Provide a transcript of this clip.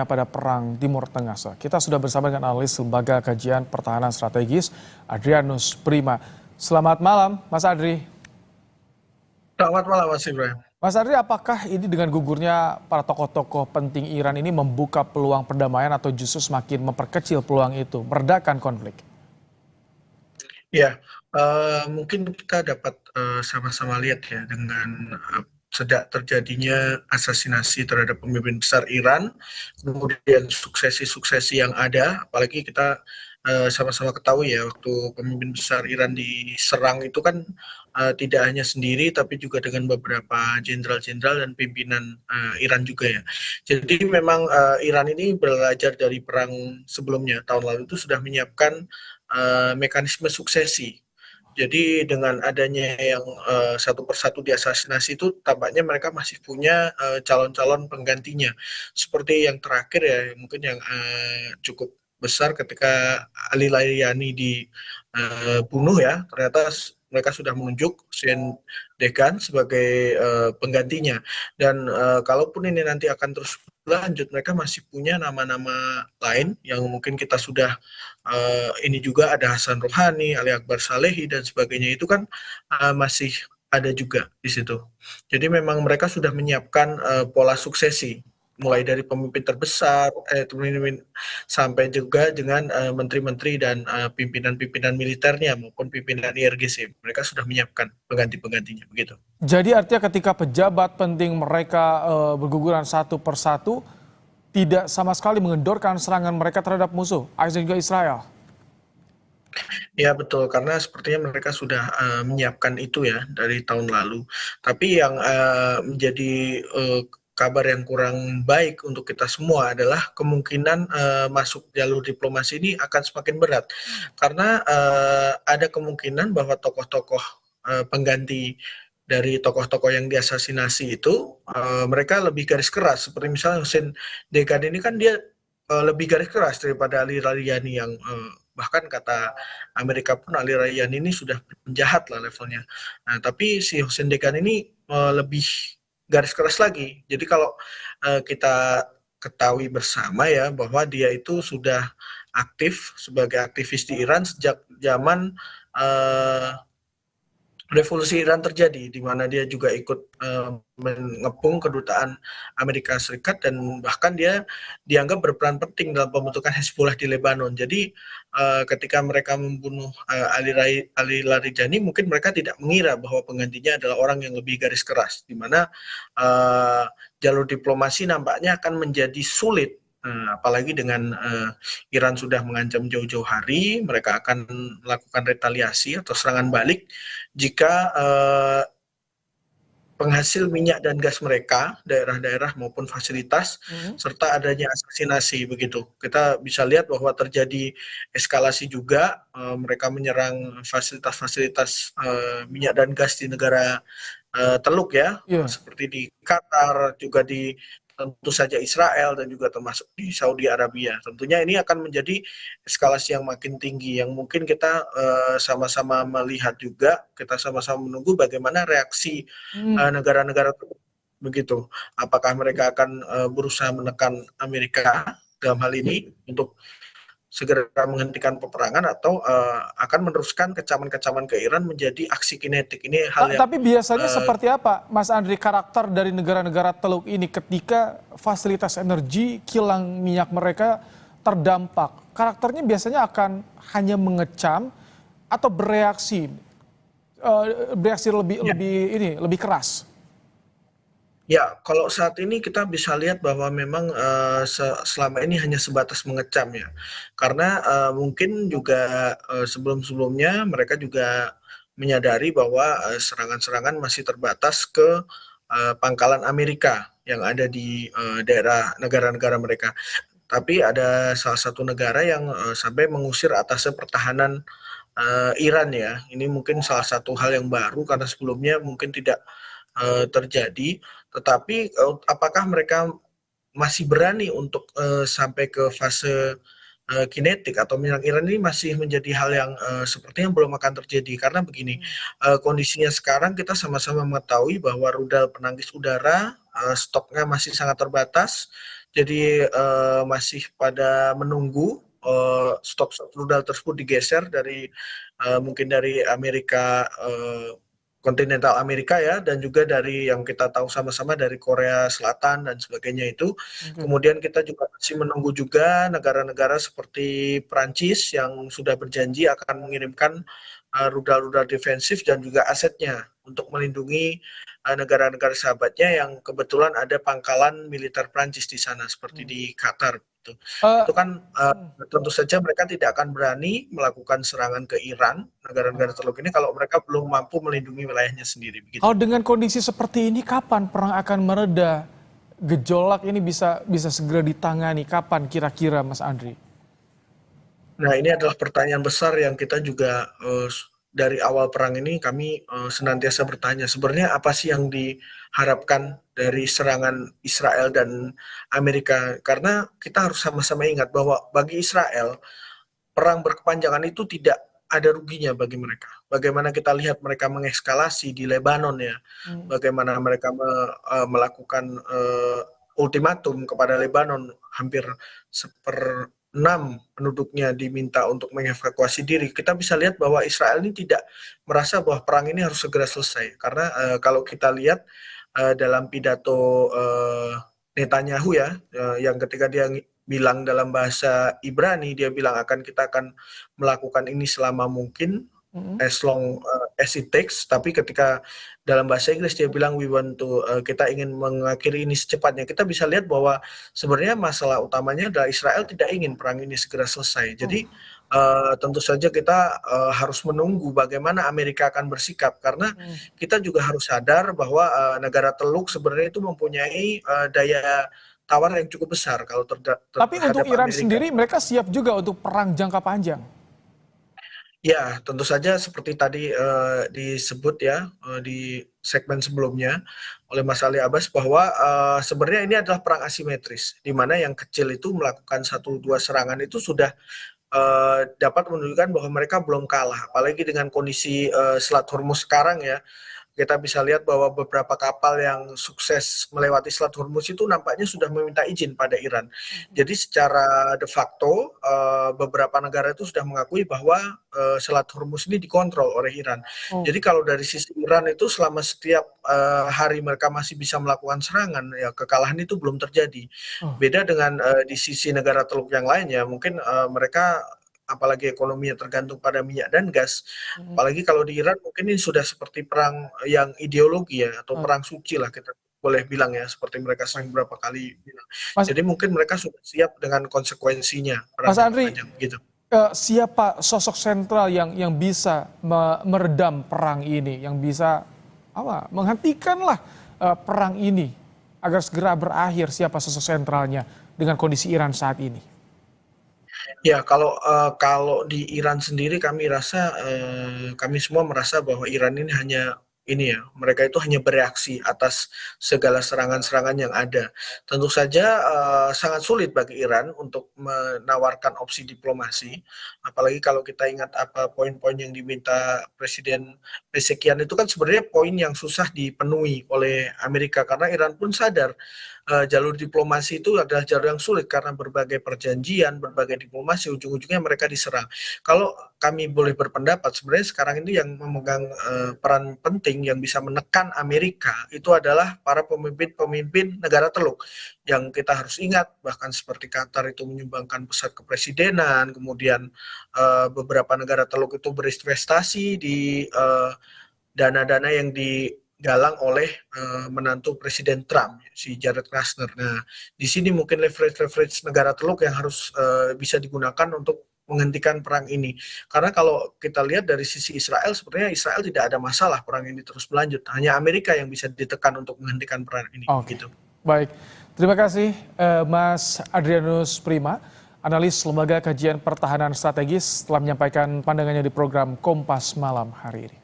pada perang Timur Tengah. Kita sudah bersama dengan analis Lembaga Kajian Pertahanan Strategis, Adrianus Prima. Selamat malam, Mas Adri. Selamat malam Mas Ibrahim. Mas Adri, apakah ini dengan gugurnya para tokoh-tokoh penting Iran ini membuka peluang perdamaian atau justru semakin memperkecil peluang itu, meredakan konflik? Ya, mungkin kita dapat sama-sama lihat ya dengan sejak terjadinya asasinasi terhadap pemimpin besar Iran, kemudian suksesi-suksesi yang ada, apalagi kita sama-sama ketahui ya waktu pemimpin besar Iran diserang itu kan tidak hanya sendiri tapi juga dengan beberapa jenderal-jenderal dan pimpinan Iran juga ya. Jadi memang Iran ini belajar dari perang sebelumnya tahun lalu itu sudah menyiapkan mekanisme suksesi. Jadi dengan adanya yang satu persatu diasasinasi itu tampaknya mereka masih punya calon-calon penggantinya. Seperti yang terakhir ya, mungkin yang cukup besar ketika Ali Larijani dibunuh ya, ternyata mereka sudah menunjuk Hussein Degan sebagai penggantinya. Dan kalaupun ini nanti akan terus berlanjut, mereka masih punya nama-nama lain yang mungkin kita sudah ini juga ada Hasan Rohani, Ali Akbar Salehi dan sebagainya itu kan masih ada juga di situ. Jadi memang mereka sudah menyiapkan pola suksesi mulai dari pemimpin terbesar, sampai juga dengan menteri-menteri dan pimpinan-pimpinan militernya maupun pimpinan IRGC. Mereka sudah menyiapkan pengganti-penggantinya begitu. Jadi artinya ketika pejabat penting mereka berguguran satu persatu, tidak sama sekali mengendorkan serangan mereka terhadap musuh, AS dan juga Israel. Ya betul, karena sepertinya mereka sudah menyiapkan itu ya dari tahun lalu. Tapi yang menjadi kabar yang kurang baik untuk kita semua adalah kemungkinan masuk jalur diplomasi ini akan semakin berat. Karena ada kemungkinan bahwa tokoh-tokoh pengganti dari tokoh-tokoh yang diasasinasi itu mereka lebih garis keras. Seperti misalnya Hussein Degan ini kan dia lebih garis keras daripada Ali Larijani yang bahkan kata Amerika pun Ali Larijani ini sudah penjahat lah levelnya. Nah, tapi si Hussein Degan ini lebih garis keras lagi. Jadi kalau kita ketahui bersama ya bahwa dia itu sudah aktif sebagai aktivis di Iran sejak zaman revolusi Iran terjadi, di mana dia juga ikut mengepung kedutaan Amerika Serikat dan bahkan dia dianggap berperan penting dalam pembentukan Hezbollah di Lebanon. Jadi ketika mereka membunuh Ali Larijani, mungkin mereka tidak mengira bahwa penggantinya adalah orang yang lebih garis keras, di mana jalur diplomasi nampaknya akan menjadi sulit. Apalagi dengan Iran sudah mengancam jauh-jauh hari, mereka akan melakukan retaliasi atau serangan balik jika penghasil minyak dan gas mereka, daerah-daerah maupun fasilitas, serta adanya asasinasi begitu. Kita bisa lihat bahwa terjadi eskalasi juga, mereka menyerang fasilitas-fasilitas minyak dan gas di negara Teluk ya, Iya. seperti di Qatar, juga di tentu saja Israel dan juga termasuk di Saudi Arabia. Tentunya ini akan menjadi eskalasi yang makin tinggi yang mungkin kita sama-sama melihat juga, kita sama-sama menunggu bagaimana reaksi negara-negara begitu. Apakah mereka akan berusaha menekan Amerika dalam hal ini untuk segera menghentikan peperangan atau akan meneruskan kecaman-kecaman ke Iran menjadi aksi kinetik. Ini hal yang Tapi biasanya seperti apa, Mas Andri, karakter dari negara-negara Teluk ini ketika fasilitas energi, kilang minyak mereka terdampak? Karakternya biasanya akan hanya mengecam atau bereaksi, lebih keras? Ya, kalau saat ini kita bisa lihat bahwa memang selama ini hanya sebatas mengecam ya. Karena mungkin juga sebelum-sebelumnya mereka juga menyadari bahwa serangan-serangan masih terbatas ke pangkalan Amerika yang ada di daerah negara-negara mereka. Tapi ada salah satu negara yang sampai mengusir atasnya pertahanan Iran ya. Ini mungkin salah satu hal yang baru karena sebelumnya mungkin tidak terjadi. Tetapi apakah mereka masih berani untuk sampai ke fase kinetik atau menyerang Iran ini masih menjadi hal yang sepertinya belum akan terjadi karena begini, kondisinya sekarang kita sama-sama mengetahui bahwa rudal penangkis udara stoknya masih sangat terbatas Jadi masih pada menunggu stok-stok rudal tersebut digeser dari mungkin dari Amerika, kontinental Amerika ya, dan juga dari yang kita tahu sama-sama dari Korea Selatan dan sebagainya itu. Oke. Kemudian kita juga masih menunggu juga negara-negara seperti Prancis yang sudah berjanji akan mengirimkan rudal-rudal defensif dan juga asetnya untuk melindungi negara-negara sahabatnya yang kebetulan ada pangkalan militer Prancis di sana seperti Hmm. di Qatar gitu. Eh, Itu kan tentu saja mereka tidak akan berani melakukan serangan ke Iran, negara-negara Teluk ini kalau mereka belum mampu melindungi wilayahnya sendiri begitu. Kalau dengan kondisi seperti ini, kapan perang akan mereda? Gejolak ini bisa segera ditangani. Kapan kira-kira, Mas Andri? Nah, ini adalah pertanyaan besar yang kita juga dari awal perang ini kami senantiasa bertanya, sebenarnya apa sih yang diharapkan dari serangan Israel dan Amerika? Karena kita harus sama-sama ingat bahwa bagi Israel, perang berkepanjangan itu tidak ada ruginya bagi mereka. Bagaimana kita lihat mereka mengekskalasi di Lebanon ya, Hmm. bagaimana mereka melakukan ultimatum kepada Lebanon, hampir seperenam penduduknya diminta untuk mengevakuasi diri. Kita bisa lihat bahwa Israel ini tidak merasa bahwa perang ini harus segera selesai, karena kalau kita lihat dalam pidato Netanyahu ya, yang ketika dia bilang dalam bahasa Ibrani, dia bilang kita akan melakukan ini selama mungkin, Hmm. as long as it takes. Tapi ketika dalam bahasa Inggris dia bilang we want to, kita ingin mengakhiri ini secepatnya. Kita bisa lihat bahwa sebenarnya masalah utamanya adalah Israel tidak ingin perang ini segera selesai. Jadi tentu saja kita harus menunggu bagaimana Amerika akan bersikap, karena Hmm. kita juga harus sadar bahwa negara Teluk sebenarnya itu mempunyai daya tawar yang cukup besar kalau Tapi untuk terhadap Iran Amerika. sendiri, mereka siap juga untuk perang jangka panjang. Ya, tentu saja seperti tadi disebut ya di segmen sebelumnya oleh Mas Ali Abbas bahwa sebenarnya ini adalah perang asimetris, di mana yang kecil itu melakukan satu dua serangan itu sudah dapat menunjukkan bahwa mereka belum kalah, apalagi dengan kondisi Selat Hormuz sekarang ya. Kita bisa lihat bahwa beberapa kapal yang sukses melewati Selat Hormuz itu nampaknya sudah meminta izin pada Iran. Jadi secara de facto beberapa negara itu sudah mengakui bahwa Selat Hormuz ini dikontrol oleh Iran. Oh. Jadi kalau dari sisi Iran itu selama setiap hari mereka masih bisa melakukan serangan, ya kekalahan itu belum terjadi. Oh. Beda dengan di sisi negara Teluk yang lain ya, mungkin mereka apalagi ekonominya tergantung pada minyak dan gas. Hmm. Apalagi kalau di Iran mungkin ini sudah seperti perang yang ideologi ya, atau Oh, perang suci lah kita boleh bilang ya, seperti mereka baik. sering beberapa kali bilang. Mas, Jadi mungkin mereka sudah siap dengan konsekuensinya perang Mas jangka Andri, panjang gitu. siapa sosok sentral yang bisa meredam perang ini, yang bisa menghentikanlah perang ini agar segera berakhir? Siapa sosok sentralnya dengan kondisi Iran saat ini? Ya, kalau di Iran sendiri kami rasa, kami semua merasa bahwa Iran ini hanya ini ya, mereka itu hanya bereaksi atas segala serangan-serangan yang ada. Tentu saja sangat sulit bagi Iran untuk menawarkan opsi diplomasi, apalagi kalau kita ingat apa poin-poin yang diminta Presiden Pezeshkian itu kan sebenarnya poin yang susah dipenuhi oleh Amerika, karena Iran pun sadar jalur diplomasi itu adalah jalur yang sulit karena berbagai perjanjian, berbagai diplomasi, ujung-ujungnya mereka diserang. Kalau kami boleh berpendapat, sebenarnya sekarang ini yang memegang peran penting yang bisa menekan Amerika itu adalah para pemimpin-pemimpin negara Teluk, yang kita harus ingat, bahkan seperti Qatar itu menyumbangkan pesawat kepresidenan, kemudian beberapa negara Teluk itu berinvestasi di dana-dana yang digalang oleh menantu Presiden Trump, si Jared Kushner. Nah, di sini mungkin leverage-leverage negara Teluk yang harus bisa digunakan untuk menghentikan perang ini. Karena kalau kita lihat dari sisi Israel, sebenarnya Israel tidak ada masalah perang ini terus berlanjut. Hanya Amerika yang bisa ditekan untuk menghentikan perang ini. Oke, Gitu. baik. Terima kasih Mas Adrianus Prima, analis Lembaga Kajian Pertahanan Strategis, telah menyampaikan pandangannya di program Kompas Malam hari ini.